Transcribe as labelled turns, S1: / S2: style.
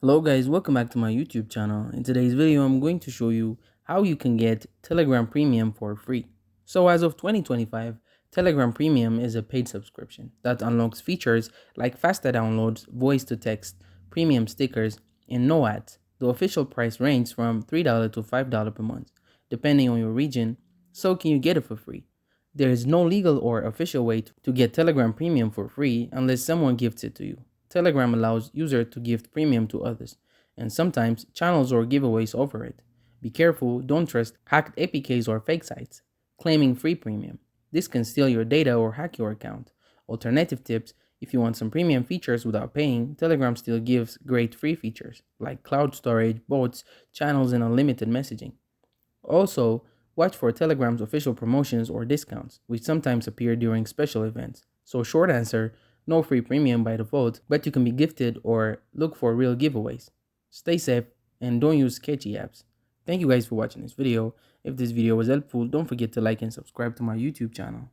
S1: Hello guys, welcome back to my YouTube channel. In today's video, I'm going to show you how you can get Telegram Premium for free. So as of 2025, Telegram Premium is a paid subscription that unlocks features like faster downloads, voice to text, premium stickers, and no ads. The official price ranges from $3 to $5 per month, depending on your region. So can you get it for free? There is no legal or official way to get Telegram Premium for free unless someone gifts it to you. Telegram allows users to gift premium to others, and sometimes channels or giveaways offer it. Be careful, don't trust hacked APKs or fake sites claiming free premium. This can steal your data or hack your account. Alternative tips: if you want some premium features without paying, Telegram still gives great free features like cloud storage, bots, channels, and unlimited messaging. Also, watch for Telegram's official promotions or discounts, which sometimes appear during special events. So, short answer: no free premium by default, but you can be gifted or look for real giveaways. Stay safe and don't use sketchy apps. Thank you guys for watching this video. If this video was helpful, don't forget to like and subscribe to my YouTube channel.